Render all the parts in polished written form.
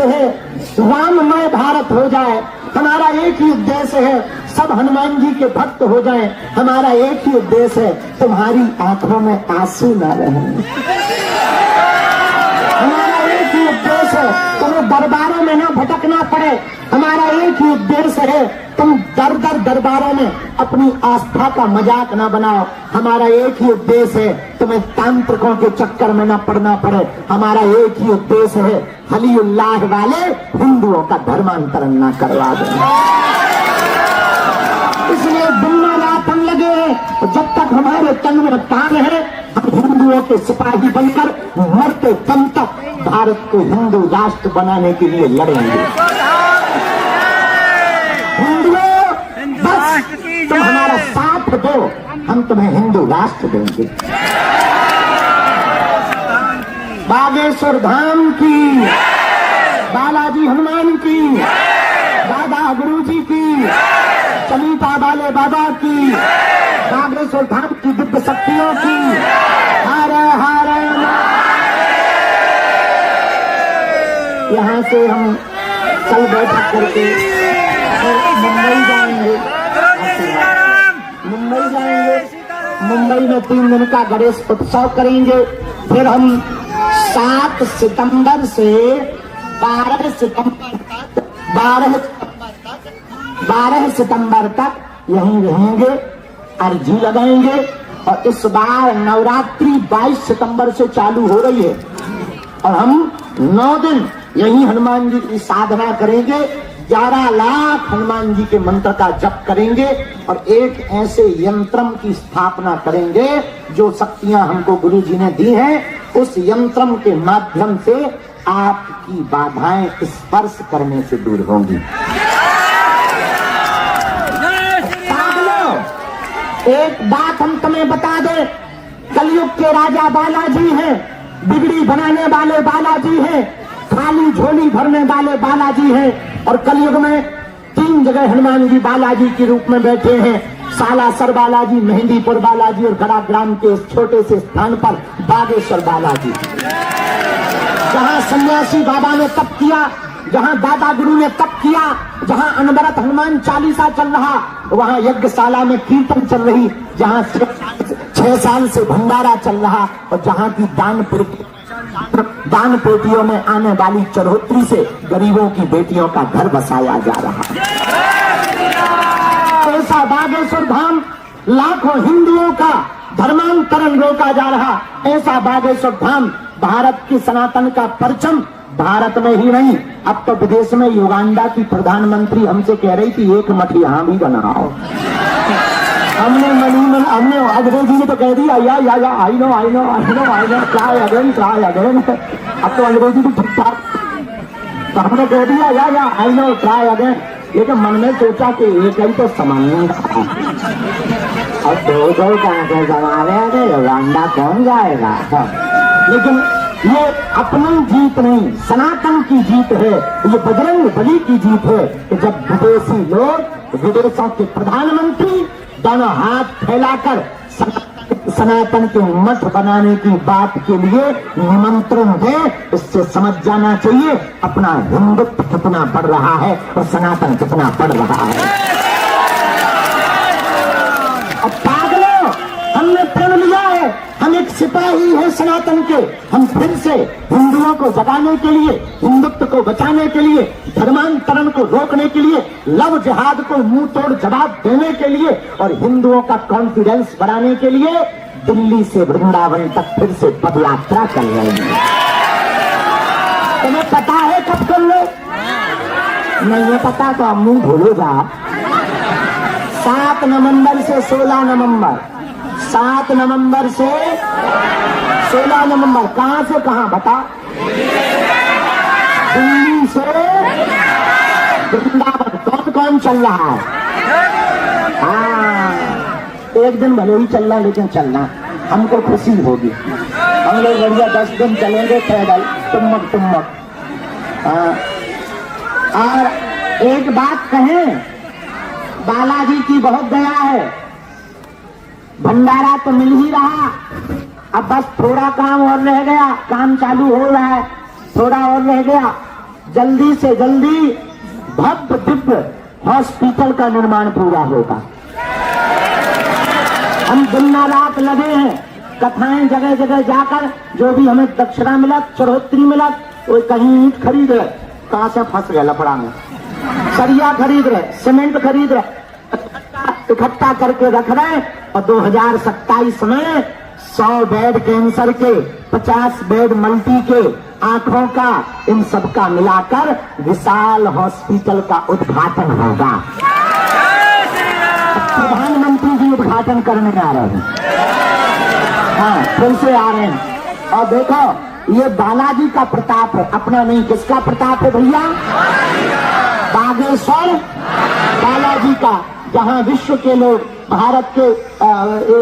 है, राममय भारत हो जाए। हमारा एक ही उद्देश्य है, सब हनुमान जी के भक्त हो जाएं। हमारा एक ही उद्देश्य है, तुम्हारी आंखों में आंसू न रहे। हमारा एक ही उद्देश्य है, तुम्हें दरबारों में ना भटकना पड़े। हमारा एक ही उद्देश्य है, तुम दर दर दरबारों में अपनी आस्था का मजाक ना बनाओ। हमारा एक ही उद्देश्य है, तुम्हें तांत्रिकों के चक्कर में ना पड़ना पड़े। हमारा एक ही उद्देश्य है, हलीउल्लाह वाले हिंदुओं का धर्मांतरण ना करवा दो। इसलिए दिन रात हम लगे हैं, जब तक हमारे तन में प्राण है, हम हिंदुओं के सिपाही बनकर मरते दम तक भारत को हिंदू राष्ट्र बनाने के लिए लड़ेंगे। हिंदुओं, बस तुम हमारा साथ दो, हम तुम्हें हिंदू राष्ट्र देंगे। बागेश्वर धाम की, बालाजी हनुमान की, दादा गुरुजी की, चलीता वाले बाबा की, बागेश्वर धाम की दिव्य शक्तियों की, हर हर। यहाँ से हम कल बैठक करके मुंबई जाएंगे। मुंबई में 3 दिन का गणेश उत्सव करेंगे। फिर हम 7 सितंबर से 12 सितंबर तक यहीं रहेंगे, अर्जी लगाएंगे। और इस बार नवरात्रि 22 सितंबर से चालू हो रही है और हम 9 दिन यहीं हनुमान जी की साधना करेंगे। 11 लाख हनुमान जी के मंत्र का जप करेंगे और एक ऐसे यंत्रम की स्थापना करेंगे जो शक्तियां हमको गुरु जी ने दी हैं। उस यंत्रम के माध्यम से आपकी बाधाएं स्पर्श करने से दूर होंगी। एक बात हम तुम्हें बता दें, कलयुग के राजा बालाजी हैं, बिगड़ी बनाने वाले बालाजी हैं, खाली झोली भरने वाले बालाजी हैं। और कलयुग में 3 जगह हनुमान जी बालाजी के रूप में बैठे हैं। सालासर बालाजी, मेहंदीपुर बालाजी और गड़ाग्राम के इस छोटे से स्थान पर बागेश्वर बालाजी। जहां सन्यासी बाबा ने तप किया, जहां दादा गुरु ने तप किया, जहां अनवरत हनुमान चालीसा चल रहा, वहां यज्ञशाला में कीर्तन चल रही, जहां 6 साल से भंडारा चल रहा और जहां की दान पेटियों में आने वाली चढ़ोतरी से गरीबों की बेटियों का घर बसाया जा रहा है। ऐसा बागेश्वर धाम लाखों हिंदुओं का धर्मांतरण रोका जा रहा। ऐसा बागेश्वर धाम भारत की सनातन का परचम भारत में ही नहीं, अब तो विदेश में युगांडा की प्रधानमंत्री हमसे कह रही थी एक मठ यहां भी बनाओ। हमने अंग्रेजी में तो कह दिया या आई नो ट्राई अगेन। अब तो अंग्रेजी भी ठीक ठाक, तो हमने कह दिया या आई नो ट्राई अगेन। लेकिन मन में सोचा कि एक ही तो समाने और 2 का समाने युगांडा कौन जाएगा। लेकिन ये अपनी जीत नहीं, सनातन की जीत है, ये बजरंग बली की जीत है कि जब विदेशी लोग, विदेशों के प्रधानमंत्री दोनों हाथ फैलाकर सनातन के मठ बनाने की बात के लिए निमंत्रण दें, इससे समझ जाना चाहिए अपना हिंदुत्व कितना बढ़ रहा है और सनातन कितना बढ़ रहा है। अब पागलों, हमने प्रण लिया है, हम एक सिपाही हैं सनातन के। हम फिर से हिंदुओं को जगाने के लिए, हिंदुत्व को बचाने के लिए, धर्मांतरण को रोकने के लिए, लव जिहाद को मुंह तोड़ जवाब देने के लिए और हिंदुओं का कॉन्फिडेंस बढ़ाने के लिए दिल्ली से वृंदावन तक फिर से पदयात्रा कर रहे हैं। तुम्हें पता है कब कर लो? नहीं है पता तो अब मुंह भूलो जा। 7 नवंबर से 16 नवंबर, 7 नवंबर से 16 नवंबर। कहां से कहां बता? दिल्ली से वृंदावन। कौन कौन चल रहा है? हाँ, एक दिन भले ही चलना, लेकिन चलना हमको खुशी होगी। हम लोग बढ़िया 10 दिन चलेंगे पैदल, तुमक। और एक बात कहें, बालाजी की बहुत दया है, भंडारा तो मिल ही रहा, अब बस थोड़ा काम और रह गया, काम चालू हो रहा है, थोड़ा और रह गया। जल्दी से जल्दी भव्य दिव्य हॉस्पिटल का निर्माण पूरा होगा। हम दिन रात लगे हैं, कथाएं जगह जगह जाकर, जो भी हमें दक्षिणा मिला, चढ़ोतरी मिला, वो कहीं ईंट खरीद रहे, कहां से फंस गए लफड़ा में, सरिया खरीद रहे, सीमेंट खरीद रहे, इकट्ठा करके रख रहे, और 2027 में 100 बेड कैंसर के, 50 बेड मल्टी के, आंखों का, इन सबका मिलाकर विशाल हॉस्पिटल का उद्घाटन होगा। प्रधानमंत्री जी उद्घाटन करने आ रहे हैं। हाँ, फिर से आ रहे हैं। और देखो, ये बालाजी का प्रताप है, अपना नहीं। किसका प्रताप है भैया? बागेश्वर बालाजी का, जहां विश्व के लोग, भारत के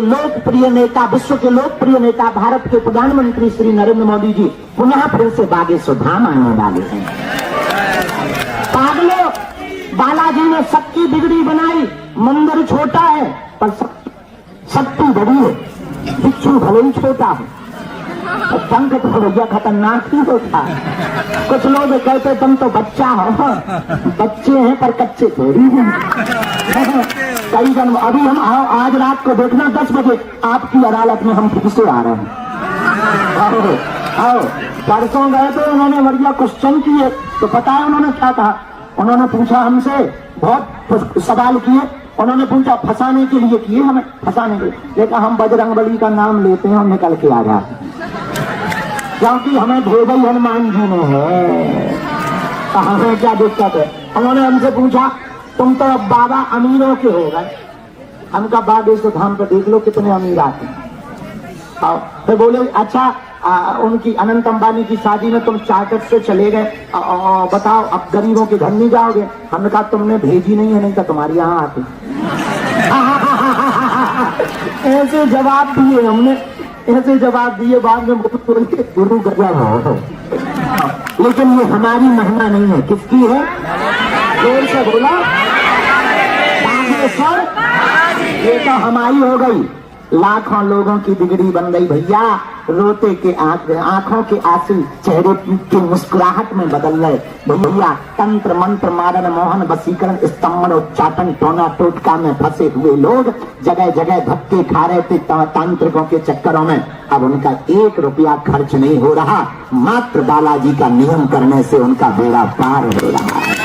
लोकप्रिय नेता, विश्व के लोकप्रिय नेता, भारत के प्रधानमंत्री श्री नरेंद्र मोदी जी पुनः फिर से बागेश्वर धाम आने वाले हैं। पागलों, बालाजी ने सबकी बिगड़ी बनाई। मंदिर छोटा है पर शक्ति बड़ी है। बिच्छू भले ही छोटा है, डंक तो भैया खतरनाक ही होता है। कुछ लोग कहते तुम तो बच्चा हो, बच्चे हैं पर कच्चे थोड़ी हैं। कई जन्म, अभी हम आज रात को देखना 10 बजे आपकी अदालत में हम फिर से आ रहे हैं। आओ, परसों गए तो उन्होंने बढ़िया क्वेश्चन किए, तो पता है उन्होंने क्या कहा? उन्होंने पूछा हमसे, बहुत सवाल किए। उन्होंने पूछा फंसाने के लिए किए, हमें फंसाने के लिए। देखा हम बजरंगबली का नाम लेते हैं और निकल के आ जाते हैं, क्योंकि हमें भेजा ही हनुमान जी ने है, तो हमें क्या दिक्कत है? उन्होंने हमसे पूछा तुम तो अब बाबा अमीरों के हो गए। हम कहा बागेश्वर धाम पर देख लो कितने अमीर आते हैं। फिर बोले अच्छा, उनकी अनंत अंबानी की शादी में तुम चार्टर से चले गए, बताओ अब गरीबों के घर नहीं जाओगे? हमने कहा तुमने भेजी नहीं है, नहीं तो तुम्हारे यहाँ आते। ऐसे जवाब दिए हमने, ऐसे जवाब दिए। बाद में गुरु गजब हो। लेकिन ये हमारी महिमा नहीं है। किसकी है? जोर से बोला, बागेश्वर। ये तो हमारी हो गई। लाखों लोगों की बिगड़ी बन गई भैया। रोते के आंखों के आंसू चेहरे की मुस्कुराहट में बदल गए भैया। तंत्र मंत्र मारन मोहन वसीकरण स्तंभन उच्चाटन टोना टोटका में फंसे हुए लोग जगह जगह धक्के खा रहे थे तांत्रिकों के चक्करों में। अब उनका 1 रुपया खर्च नहीं हो रहा, मात्र बालाजी का नियम करने से उनका बेड़ा पार हो रहा है।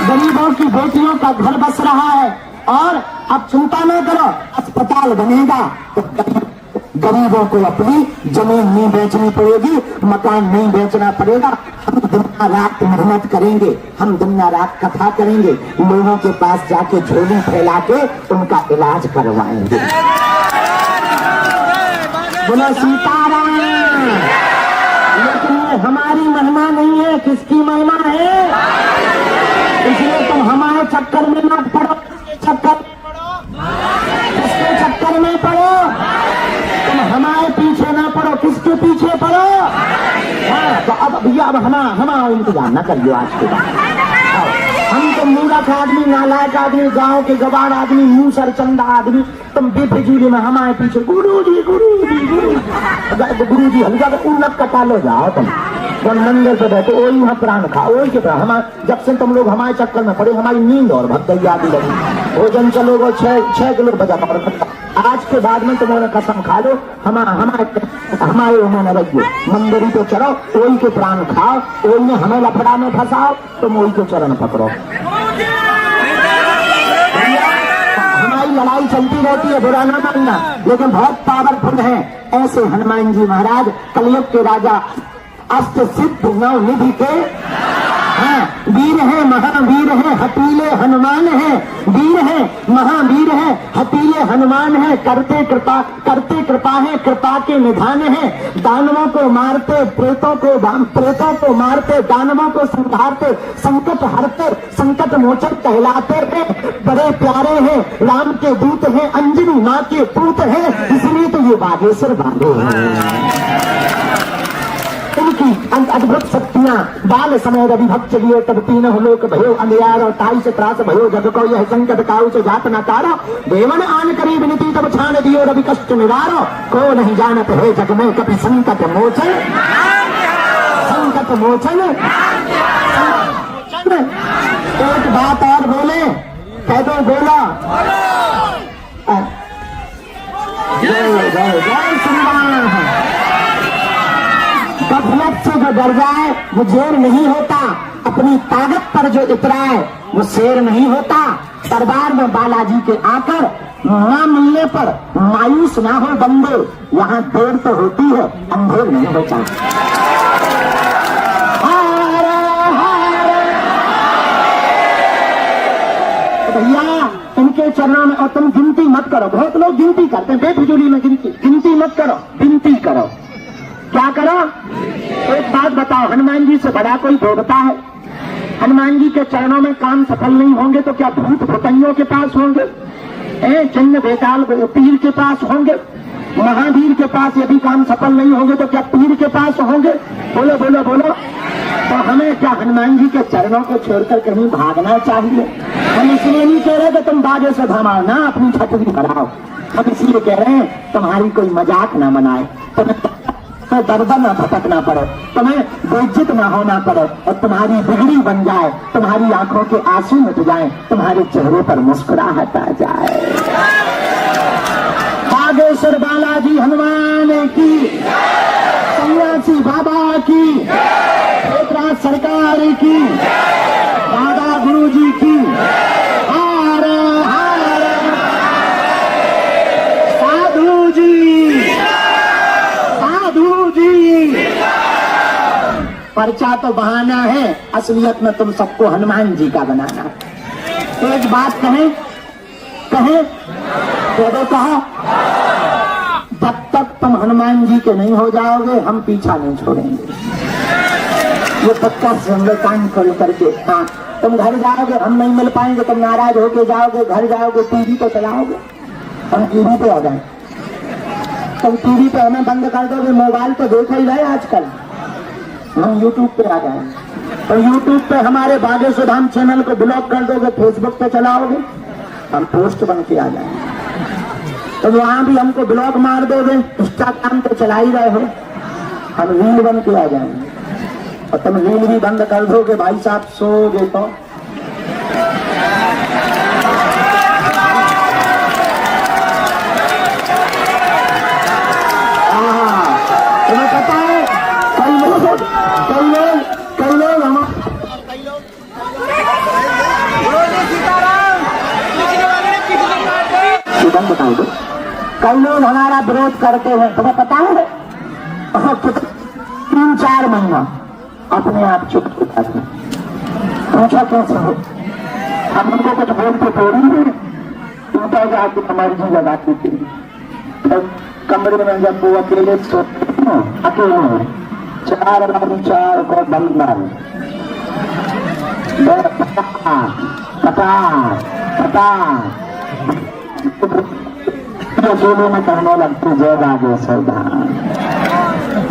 गरीबों की बेटियों का घर बस रहा है। और अब चिंता न करो, अस्पताल बनेगा तो गरीबों को अपनी जमीन नहीं बेचनी पड़ेगी, मकान नहीं बेचना पड़ेगा। हम दिन रात मेहनत करेंगे, हम दिन रात कथा करेंगे, लोगों के पास जाके झोली फैला के उनका इलाज करवाएंगे। बोलो सीताराम। लेकिन ये हमारी महिमा नहीं है। किसकी महिमा है? इसलिए तुम हमारे चक्कर में मत पड़ो। किसके चक्कर में पड़ो? तुम हमारे पीछे ना पड़ो। किसके पीछे पड़ो? हाँ, तो अब भैया अब हमारा इंतजार न करियो आज के बाद। हम तो मूर्ख आदमी, नालायक आदमी, गांव के गवार आदमी, मुंह सरचंदा आदमी, तुम बेफिजूली में हमारे पीछे गुरुजी गुरुजी गुरुजी हल्का उन्नत कटा लो जाओ। तुम मंदिर पे बैठो, वही वहाँ प्राण खाओ, वही के प्राण। हमारे जब से तुम लोग हमारे चक्कर में पड़े, हमारी नींद और भक्ति याद लगी। भोजन चलोगे 6 किलो बजा पकड़। आज के बाद में तुम्हारा कसम खा लो, हमारे उन्होंने रहिए। मंदिर तो चलो, वही के प्राण खाओ, वही में हमें लफड़ा में फंसाओ, तुम वही के चरण पकड़ो। हमारी लड़ाई चलती रहती है, बुरा ना मानना, लेकिन बहुत पावरफुल है। ऐसे हनुमान जी महाराज कलयुग के राजा, अष्ट सिद्ध नव निधि के वीर है, महावीर है, हतीले हनुमान है। वीर है, महावीर है, हतीले हनुमान है। करते कृपा है, कृपा के निधान है। दानवों को मारते, प्रेतों को मारते, दानवों को संहारते, संकट हरते, संकट मोचन कहलाते हैं। बड़े प्यारे हैं, राम के दूत हैं, अंजनी माँ के पूत हैं। इसलिए तो ये बागेश्वर बांधे हैं। उनकी अद्भुत शक्तियां बाल समय रवि भक्त चलिए तब तीन लोक भयो अंधियार और ताई से त्रास भयो जग को यह संकट काउ से जात न तारो। देवन आन करी विनती तब छान दियो रवि कष्ट निवारो। को नहीं जानत है जग में कभी संकट मोचन, संकट पाप मोचन। एक बात और बोले, कह दो बोला। जय जय जय श्री राम। गफलत से जो डर जाए वो जेर नहीं होता, अपनी ताकत पर जो इतराए वो शेर नहीं होता। दरबार में बालाजी के आकर ना मिलने पर मायूस ना हो बंदे, यहाँ देर तो होती है अंधेर नहीं होता। भैया इनके चरणों में, और तुम गिनती मत करो, बहुत लोग गिनती करते हैं बेफिजूली में, गिनती मत करो, विनती करो। क्या करो? एक बात बताओ, हनुमान जी से बड़ा कोई देवता है? हनुमान जी के चरणों में काम सफल नहीं होंगे तो क्या भूत भुतैयों के पास होंगे? चिन्ह बेताल पीर के पास होंगे? महावीर के पास यदि काम सफल नहीं होंगे तो क्या पीर के पास होंगे? बोलो बोलो बोलो। तो हमें क्या हनुमान जी के चरणों को छोड़कर कहीं भागना चाहिए? हम इसलिए नहीं कह रहे कि तुम बाजे से भमाओ ना, अपनी छतरी बढ़ाओ। हम इसलिए कह रहे हैं तुम्हारी कोई मजाक ना बनाए, तुम्हें दरदर न भटकना पड़े, तुम्हें बेइज्जत न होना पड़े, और तुम्हारी बिगड़ी बन जाए, तुम्हारी आंखों के आंसू मिट जाए, तुम्हारे चेहरे पर मुस्कुराहट आ जाए। बागेश्वर बालाजी हनुमान की, सन्यासी बाबा की, एकनाथ सरकार की, दादा गुरु जी की। हर हर साधु जी, साधु जी। पर्चा तो बहाना है, असलियत में तुम सबको हनुमान जी का बनाना है। एक बात कहें, कहें तो कहा, जब तक तुम हनुमान जी के नहीं हो जाओगे हम पीछा नहीं छोड़ेंगे। ये पक्का से हम लोग कान खोल करके, हाँ तुम घर जाओगे हम नहीं मिल पाएंगे, तुम नाराज होके जाओगे, घर जाओगे टीवी तो चलाओगे, हम टीवी पे आ जाए, तुम टीवी पे हमें बंद कर दोगे, मोबाइल तो देख ही रहे आजकल, हम यूट्यूब पे आ जाए, तो यूट्यूब पे हमारे बागेश्वर धाम चैनल को ब्लॉक कर दोगे, फेसबुक पे चलाओगे, हम पोस्ट बन के आ जाएंगे, तो वहां भी हमको ब्लॉक मार दोगे, इंस्टाग्राम तो चला ही रहे हो, हम रील बन के आ जाएंगे, और तुम रील भी बंद कर दोगे भाई साहब, सोओगे तो। तुम्हें पता है कई लोग हम बताओ दो, कई लोग हमारा विरोध करते हैं, तुम्हें पता है? 3-4 महीना अपने आप चुप हो जाते, पूछा कैसे हो? हम उनको कुछ बोलते थोड़ी है, टूटा जाती हमारी जी लगाती थी, तो कमरे में जब वो अकेले अकेले 4 को बंद मारे, अकेले में कहने लगती जय बागेश्वर धाम।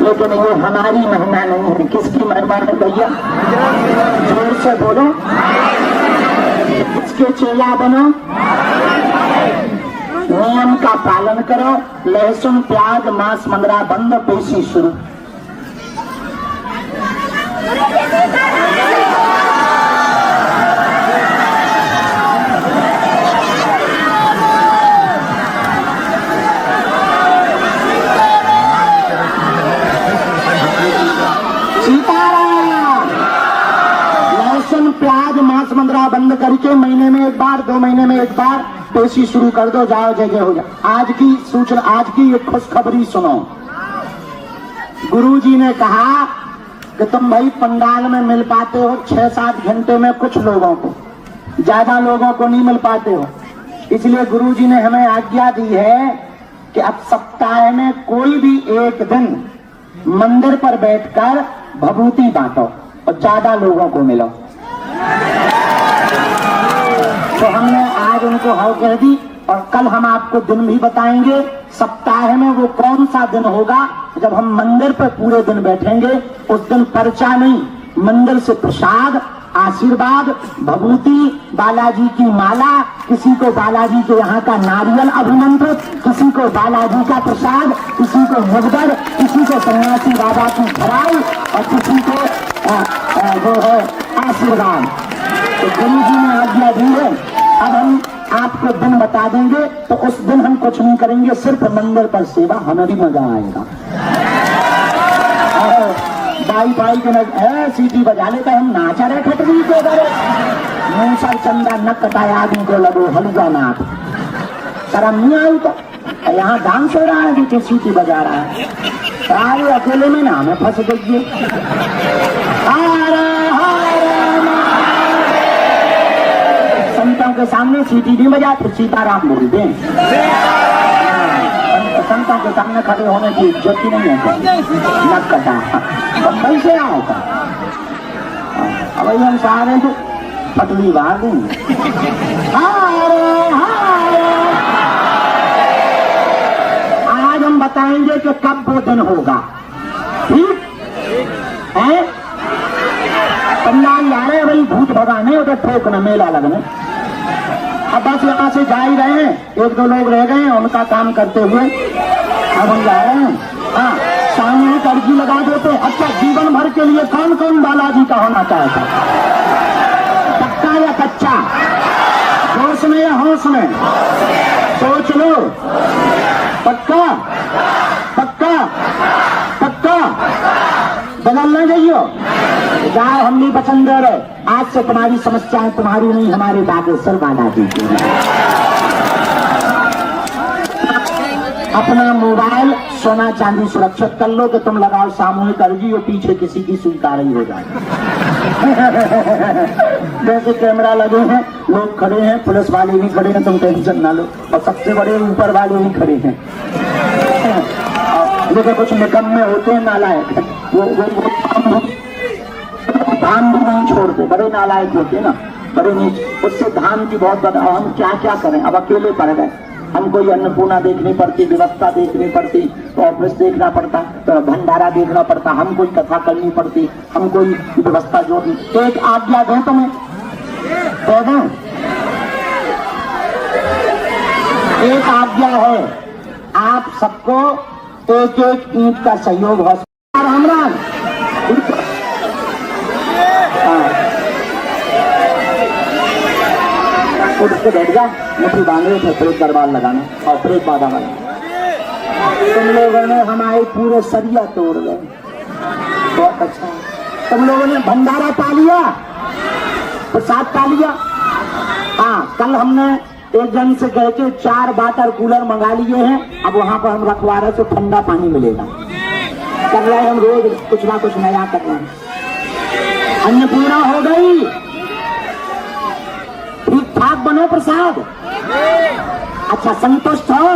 लेकिन ये हमारी महिमा नहीं है, किसकी महिमा है भैया? जोर से बोलो, इसके चेला बनो, नियम का पालन करो, लहसुन प्याज मांस मंदरा बंद, पेशी शुरू। प्याज मांस मंदरा बंद करके महीने में एक बार, 2 महीने में एक बार पेशी शुरू कर दो, जाओ जगह हो जाए। आज की सूचना, आज की एक खुशखबरी सुनो। गुरुजी ने कहा कि तुम भाई पंडाल में मिल पाते हो 6-7 घंटे में, कुछ लोगों को, ज्यादा लोगों को नहीं मिल पाते हो, इसलिए गुरुजी ने हमें आज्ञा दी है कि अब सप्ताह में कोई भी एक दिन मंदिर पर बैठकर भभूति बांटो और ज्यादा लोगों को मिलो। तो हमने आज उनको हाँ कह दी, और कल हम आपको दिन भी बताएंगे सप्ताह में वो कौन सा दिन होगा जब हम मंदिर पर पूरे दिन बैठेंगे। उस दिन पर्चा नहीं, मंदिर से प्रसाद, आशीर्वाद, भभूति, बालाजी की माला, किसी को बालाजी के यहाँ का नारियल अभिमंत्रित, किसी को बालाजी का प्रसाद, किसी को मुगदर, किसी को सन्यासी बाबा की खराई, और किसी को वो है आशीर्वाद। तो गुरु जी ने आज्ञा दी है, अब हम आपको दिन बता देंगे, तो उस दिन हम कुछ नहीं करेंगे, सिर्फ मंदिर पर सेवा, हमें भी मजा आएगा। बाई बाई के सीटी बजा लेते हम नाचा रहे खटरी के मूसर चंदा न कटाए आदमी को लगो हलुआ नाथ, शर्म नहीं आई तो यहाँ डांस हो रहा है, पीछे सीटी बजा रहा है, सारे अकेले में ना हमें फंस गई। संतों के सामने सीटी नहीं बजाते, सीताराम बोलते हैं। संतों के सामने खड़े होने की इज्जत ही नहीं है, नक कटा तो कैसे आएगा। अब हम सारे तो पटली बाहर देंगे। आज हम बताएंगे कि कब वो दिन होगा, ठीक है। पंडाल आ रहे भाई, भूत भगाने उधर ठोकना, मेला लगने। अब बस यहाँ से जा ही रहे हैं, एक दो लोग रह गए हैं उनका काम करते हुए, अब हम जा रहे हैं। हाँ, सामूहिक अर्जी लगा देते। अच्छा, जीवन भर के लिए कौन कौन बालाजी का होना चाहता, पक्का या कच्चा, जोश में या होश में, सोच लो। पक्का पक्का पक्का, बदल ना जाइयो, जाओ, हम नहीं पसंद दे रहे। आज से तुम्हारी समस्याएं तुम्हारी नहीं, हमारे बागेश्वर बालाजी की। अपना मोबाइल सोना चांदी सुरक्षित कर लो कि तुम लगाओ सामूहिक अर्जी और पीछे किसी की स्वीकार ही हो जाए। जैसे कैमरा लगे हैं, लोग खड़े हैं, पुलिस वाले भी खड़े हैं, तुम टेंशन ना लो, और सबसे बड़े ऊपर वाले भी खड़े हैं। लेकिन कुछ निकम्मे होते हैं, नालायक, वो धाम भी नहीं छोड़ते, बड़े नालायक होते ना, बड़े नीच, उससे धाम की बहुत बड़ा। हम क्या क्या करें, अब अकेले पड़ गए, हमको ये अन्नपूर्णा देखनी पड़ती, व्यवस्था देखनी पड़ती, तो ऑफिस देखना पड़ता, तो भंडारा देखना पड़ता, हम कोई कथा करनी पड़ती, हम कोई व्यवस्था जोड़नी। एक आज्ञा दें तुम्हें, दे दें, एक आज्ञा है, आप सबको एक एक ईंट का सहयोग हो। राम राम, उठ के बैठ जा, मुट्ठी बांधे थे, प्रेत दरबार लगाना और प्रेत बाधा वाला। तुम लोगों ने हमारे पूरे सरिया तोड़ गए, बहुत अच्छा। तुम लोगों ने भंडारा पा लिया, प्रसाद पा लिया। हाँ, कल हमने एक जन से कह के 4 वाटर कूलर मंगा लिए हैं, अब वहां पर हम रखवा रहे, तो ठंडा पानी मिलेगा। कर रहे हम रोज कुछ ना कुछ नया कर रहे हैं। अन्नपूर्णा हो गई, ठीक ठाक बनो प्रसाद। अच्छा, संतुष्ट हो?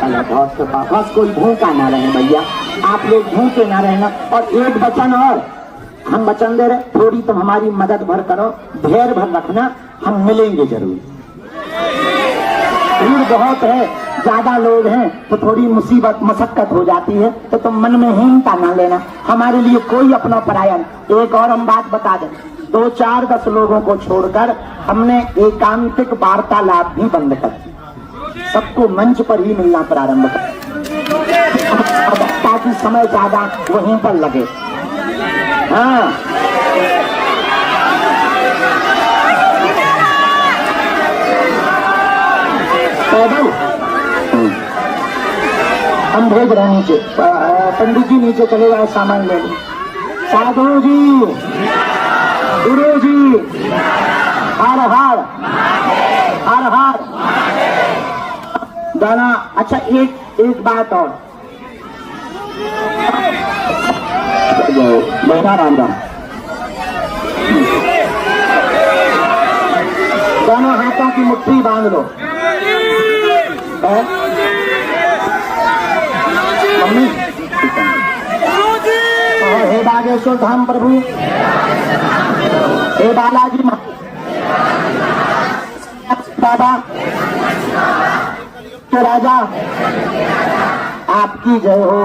चलो, बस कोई भूखा ना रहे भैया, आप लोग भूखे ना रहना। और एक वचन और हम वचन दे रहे, थोड़ी तुम हमारी मदद भर करो, धैर्य भर रखना, हम मिलेंगे जरूर। भीड़ बहुत है, ज्यादा लोग हैं, तो थोड़ी मुसीबत मशक्कत हो जाती है, तो तुम मन में हीनता ना लेना, हमारे लिए कोई अपना पराया नहीं। एक और हम बात बता दें, 2, 4, 10 लोगों को छोड़कर हमने एकांतिक वार्तालाप भी बंद कर दी, सबको मंच पर ही मिलना प्रारंभ कर, ताकि समय ज्यादा वहीं पर लगे। हाँ, हम भेज रहे हैं नीचे, पंडित जी नीचे चले जाए, सामान ले लो। साधु जी, गुरु जी, हर हर हर हर गाना। अच्छा, एक बात और, बहना राम राम, दोनों हाथों की मुट्ठी बांध लो। मम्मी, हे बागेश्वर धाम प्रभु, हे बालाजी बाबा के राजा, आपकी जय हो,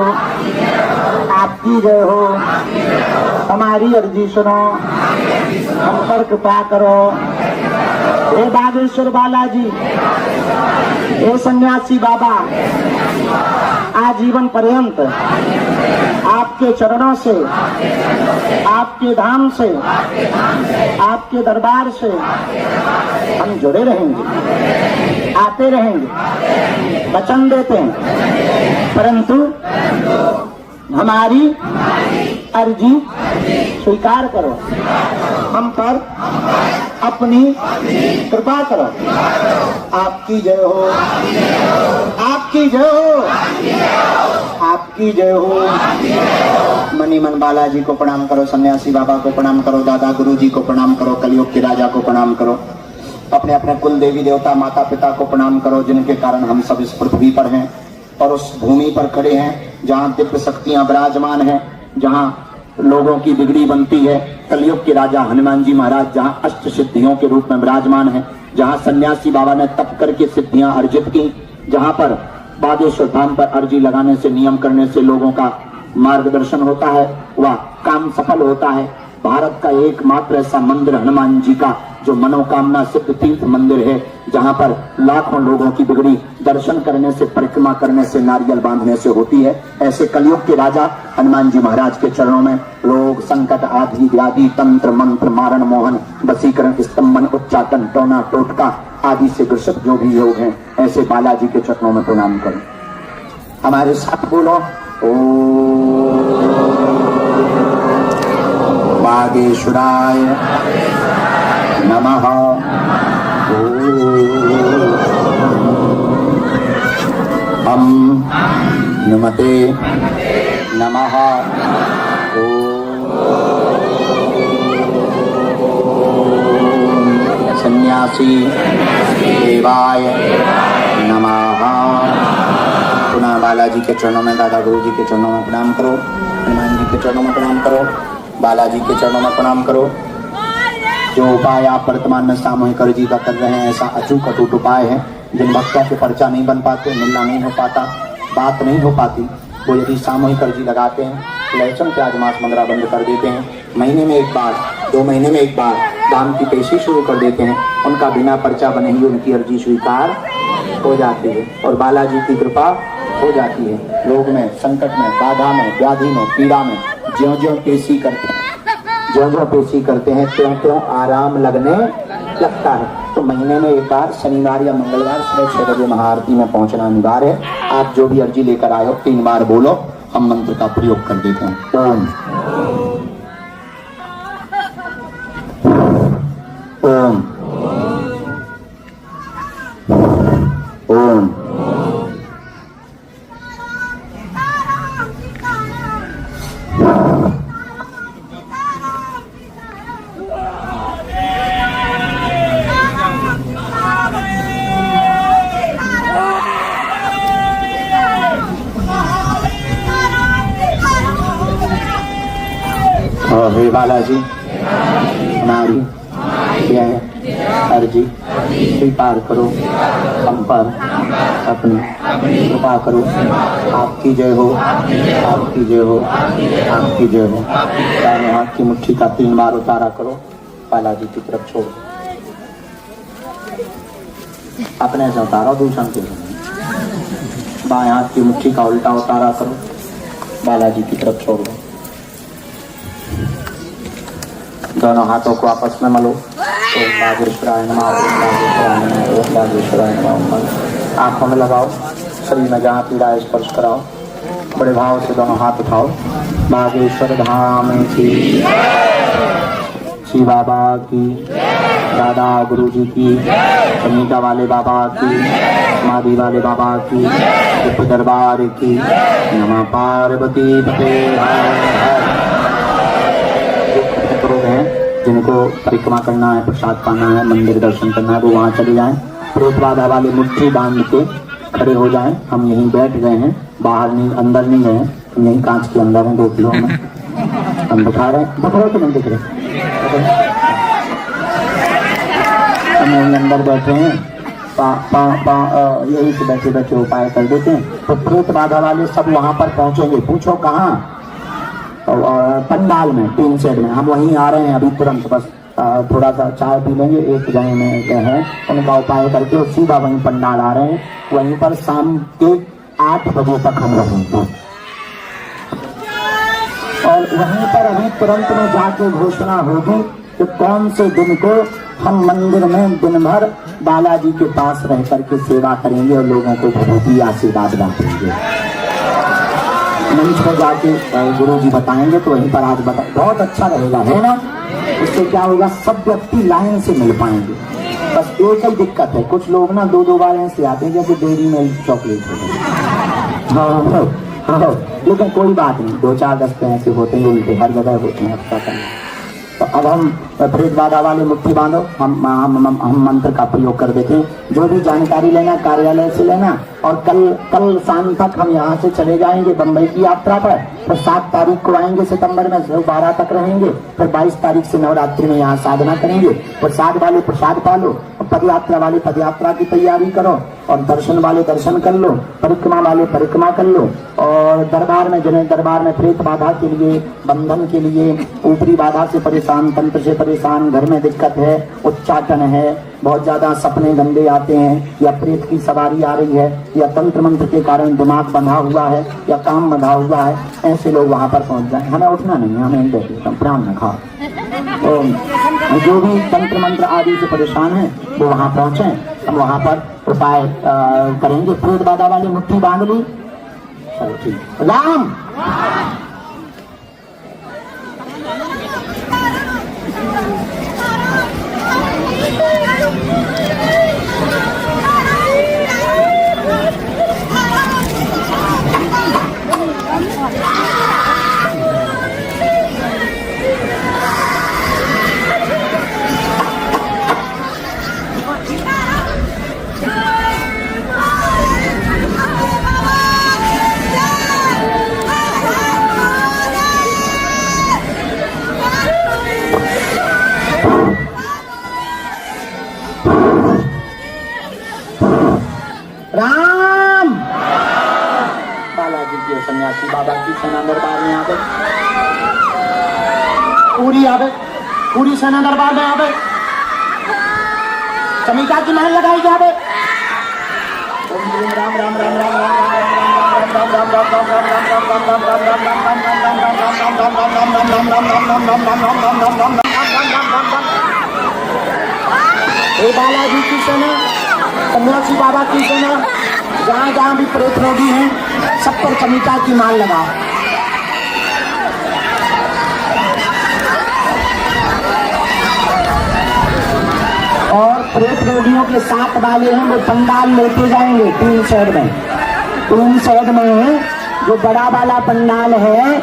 आपकी जय हो। हमारी अर्जी सुनो, हम पर कृपा करो। हे बागेश्वर बालाजी, हे सन्यासी बाबा, आजीवन पर्यंत आपके चरणों से, आपके धाम से, आपके दरबार से हम जुड़े रहेंगे, आते रहेंगे, वचन देते हैं। परंतु हमारी अर्जी स्वीकार करो, हम पर अपनी कृपा करो। आपकी जय हो, आपकी जय हो, आपकी जय हो। मनी मन बालाजी को प्रणाम करो, सन्यासी बाबा को प्रणाम करो, दादा गुरु जी को प्रणाम करो, कलयुग के राजा को प्रणाम करो, अपने अपने कुल देवी देवता माता पिता को प्रणाम करो, जिनके कारण हम सब इस पृथ्वी पर हैं और उस भूमि पर खड़े हैं जहाँ दिव्य शक्तियां विराजमान हैं, जहाँ लोगों की बिगड़ी बनती है। कलयुग के राजा हनुमान जी महाराज जहाँ अष्ट सिद्धियों के रूप में विराजमान हैं, जहाँ सन्यासी बाबा ने तप करके सिद्धियां अर्जित की, जहाँ पर बागेश्वर धाम पर अर्जी लगाने से, नियम करने से लोगों का मार्गदर्शन होता है, वह काम सफल होता है। भारत का एकमात्र ऐसा मंदिर हनुमान जी का जो मनोकामना सिद्ध तीर्थ मंदिर है, जहाँ पर लाखों लोगों की बिगड़ी दर्शन करने से, परिक्रमा करने से, नारियल बांधने से होती है। ऐसे कलयुग के राजा हनुमान जी महाराज के चरणों में लोग संकट आदि व्याधि तंत्र मंत्र मारण मोहन वसीकरण स्तंभन उच्चाटन टोना टोटका आदि से ग्रसित जो भी योग हैं, ऐसे बालाजी के चरणों में प्रणाम करो। हमारे साथ बोलो, बागेश्वराय नमः। हम नमते नमः। सन्यासी देवाय नमः। पुनः बालाजी के चरणों में, दादा गुरु जी के चरणों में प्रणाम करो, हनुमान जी के चरणों में प्रणाम करो, बालाजी के चरणों में प्रणाम करो। जो उपाय आप वर्तमान में सामूहिक अर्जी का कर रहे हैं, ऐसा अचूक अटूट उपाय है। जिन भक्तों के पर्चा नहीं बन पाते, मिलना नहीं हो पाता, बात नहीं हो पाती, वो यदि सामूहिक अर्जी लगाते हैं, लहसुन प्याज मांस मंगरा बंद कर देते हैं, महीने में एक बार 2 महीने में एक बार दान की पेशी शुरू कर देते हैं, उनका बिना पर्चा बने ही उनकी अर्जी स्वीकार हो जाती है और बालाजी की कृपा हो जाती है। रोग में, संकट में, बाधा में, व्याधि में, पीड़ा में ज्यों ज्यों पेशी करते हैं, ज्यों ज्यों पेशी करते हैं त्यों त्यों आराम लगने लगता है। तो महीने में एक बार शनिवार या मंगलवार सुबह 6 बजे महाआरती में पहुंचना अनिवार्य है। आप जो भी अर्जी लेकर आए हो 3 बार बोलो, हम मंत्र का प्रयोग कर देते हैं। ओम ओम ओम। हे बालाजी, हमारी यह अर्जी स्वीकार करो, हम पर अपनी कृपा करो। आपकी जय हो, आपकी जय हो, आपकी जय हो। दाहिने हाथ की मुट्ठी का 3 बार उतारा करो, बालाजी की तरफ छोड़ो, अपने से उतारो, दूसरों के बाएं हाथ की मुट्ठी का उल्टा उतारा करो, बालाजी की तरफ छोड़ दो। दोनों हाथों को आपस में मलो। ओम बागेश्वराय नमः, ओम बागेश्वराय नमः, ओम बागेश्वराय नमः। आंखों में लगाओ, शरीर में जहाँ पीड़ा है स्पर्श कराओ, बड़े भाव से दोनों हाथ उठाओ। बागेश्वर धाम की, श्री बाबा की, दादा गुरु जी की, समीता वाले बाबा की, मादी वाले बाबा की, दिव्य दरबार की। नमः पार्वती पते। जिनको परिक्रमा करना है, प्रसाद पाना है, मंदिर दर्शन करना है, वो वहाँ चले जाएं। पुरुष बाधा वाले मुट्ठी बांध के खड़े हो जाएं। हम यहीं बैठ गए हैं, बाहर नहीं, अंदर नहीं गए, हम यहीं कांच के अंदर हैं, 2 किलो में हम दिखा रहे हैं, दिख रहे तो नहीं दिख रहे, हम यहीं अंदर बैठे हैं। यही से बैठे बैठे उपाय कर देते हैं। तो प्रेत बाधा वाले सब वहाँ पर पहुँचेंगे। पूछो कहाँ? और पंडाल में, 3 सेट में। हम वहीं आ रहे हैं अभी तुरंत, बस थोड़ा सा चाय पी लेंगे, 1 जगह में है, उनका उपाय करके सीधा वहीं पंडाल आ रहे हैं। वहीं पर शाम के 8 बजे तक हम रहेंगे। और वहीं पर अभी तुरंत में जाके घोषणा होगी कि कौन से दिन को हम मंदिर में दिन भर बालाजी के पास रह करके सेवा करेंगे और लोगों को विभूति आशीर्वाद बांटेंगे। मंच पर जाके गुरु जी बताएंगे तो वहीं पर आज बता, बहुत अच्छा रहेगा, है ना। उससे क्या होगा, सब व्यक्ति लाइन से मिल पाएंगे। बस एक ही दिक्कत है, कुछ लोग ना 2-2 बार ऐसे आते हैं जैसे डेयरी मिल्क चॉकलेट होते हैं। हाँ, लेकिन कोई बात नहीं, 2-4 दस्ते ऐसे होते हैं, उल्टे हर जगह होते हैं। अच्छा करना तो अब हम प्रेत बाधा वाले मुट्ठी बांधो, हम मंत्र का प्रयोग कर देते हैं। जो भी जानकारी लेना कार्यालय से लेना। और कल शाम तक हम यहाँ से चले जाएंगे बम्बई की यात्रा पर। फिर 7 तारीख को आएंगे सितंबर में, 12 तक रहेंगे। फिर 22 तारीख से नवरात्रि में यहाँ साधना करेंगे। प्रसाद वाले प्रसाद पालो, पद यात्रा वाले पद यात्रा की तैयारी करो, और दर्शन वाले दर्शन कर लो, परिक्रमा वाले परिक्रमा कर लो। और दरबार में जिन्हें दरबार में प्रेत बाधा के लिए, बंधन के लिए, ऊपरी बाधा से परेशान, तंत्र से परेशान, घर में दिक्कत है, उच्चाटन है, बहुत ज्यादा सपने गंदे आते हैं, या प्रेत की सवारी आ रही है, या तंत्र मंत्र के कारण दिमाग बंधा हुआ है, या काम बंधा हुआ है, ऐसे लोग वहां पर पहुंच जाए। हमें उठना नहीं, हमें बैठे प्राण न खाओ। तो जो भी तंत्र मंत्र आदि से परेशान है वो वहां पहुंचे। हम वहां पर उपाय करेंगे। प्रेत बाधा वाली मुट्ठी बांध ली, चलो ठीक। राम सन्यासी बाबा की सेना दरबार में आवे, पूरी आवे, पूरी सेना दरबार में आवे, चमिका की महल लगाई जावे। राम राम राम राम बालाजी की सेना, सन्यासी बाबा की सेना, जहाँ जहाँ भी प्रेत रोगी हैं सब पर चमिका की माल लगाओ। और प्रेत रोगियों के साथ वाले हैं वो पंडाल लेते जाएंगे 3 शहर में। 3 शहर में जो बड़ा वाला पंडाल है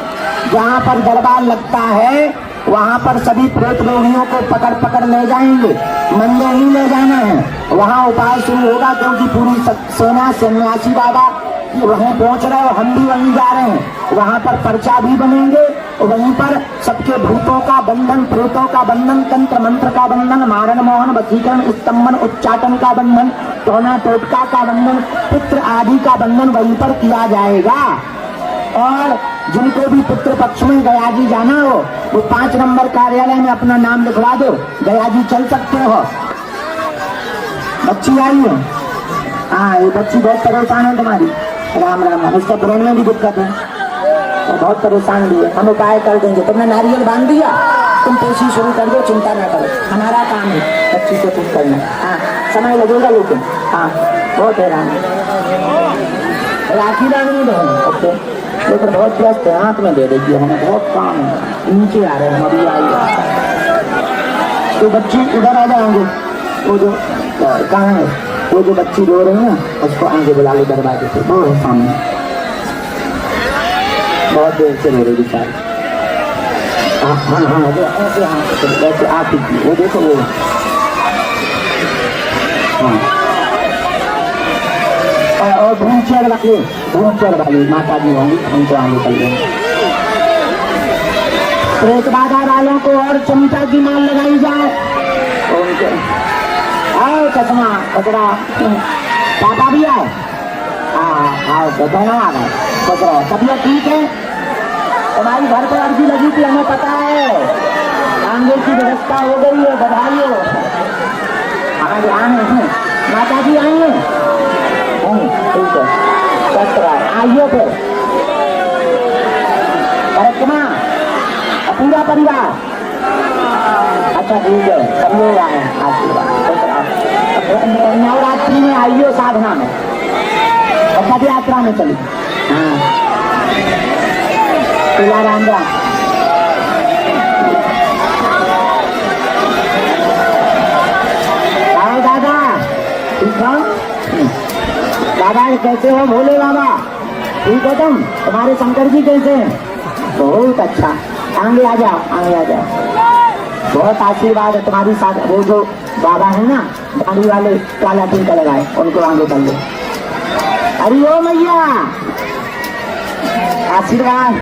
जहाँ पर दरबार लगता है वहाँ पर सभी प्रेत रोगियों को पकड़ पकड़ ले जाएंगे। मंदिर ही ले जाना है, वहाँ उपाय शुरू होगा क्योंकि पूरी सेना सन्यासी बाबा वहीं पहुँच रहे हो, हम भी वहीं जा रहे हैं। वहाँ पर पर्चा भी बनेंगे, वहीं पर सबके भूतों का बंधन, प्रेतों का बंधन, तंत्र मंत्र का बंधन, मारण मोहन वशीकरण स्तंभन उच्चाटन का बंधन, टोना टोटका का बंधन, पुत्र आदि का बंधन वहीं पर किया जाएगा। और जिनको भी पितृ पक्ष में गया जी जाना हो वो 5 नंबर कार्यालय में अपना नाम लिखवा दो, गया जी चल सकते हो। बच्ची आई है, हाँ ये बच्ची बहुत परेशान है तुम्हारी। राम राम राम, इसका ब्रेन में भी दिक्कत है तो बहुत परेशान भी है। हम उपाय कर देंगे। तुमने नारियल बांध दिया, तुम पेशी शुरू कर दो, चिंता ना करो, हमारा काम है बच्ची को ठीक करना। हाँ समय लगेगा लेकिन हाँ बहुत हैरान है। राखी बांधनी बहन लेकिन बहुत व्यस्त है, हाथ में दे देगी, हमें बहुत काम है, नीचे आ रहे हैं, हम अभी आइए। तो बच्ची इधर आ जाएंगे, वो जो कहाँ है वो जो बच्ची रो रही है उसको आगे बुला लो दरवाजे से, वो है सामने, बहुत देर से रो रही बेचारी। हाँ हाँ हाँ ऐसे हाँ ऐसे आप ही वो देखो वो हाँ। और भूम चेयर वाली, भूम चेयर वाली माता जी होंगी, उनको आगे कर लेंगे। प्रेत बाधा वालों को और चमिका की माल लगाई जाए। उनके आओ चश्मा कचरा पापा भी आए, हाँ आओ तो दोनों आ गए। कचरा तबियत ठीक है, तुम्हारी घर पर अर्जी लगी थी हमें पता है, आगे की व्यवस्था हो गई है, बधाई हो। हमारे आने माता जी आई है ठीक है, आइए फिर करिश्मा पूरा परिवार। अच्छा ठीक है, सब लोग आए हैं, आशीर्वाद। नवरात्रि में आइए साधना में और पद यात्रा में चलिए। हाँ तुलाराम राम। आओ दादा, ठीक हो दादा? कैसे हो भोले बाबा? ठीक हो तुम? तुम्हारे शंकर जी कैसे हैं? बहुत अच्छा। आगे आ जाओ, आगे आ जाओ। बहुत आशीर्वाद है तुम्हारी साथ। वो जो बाबा है ना दाढ़ी वाले, काला टीका लगाए, उनको आगे कर लो। हरि ओम मैया, आशीर्वाद।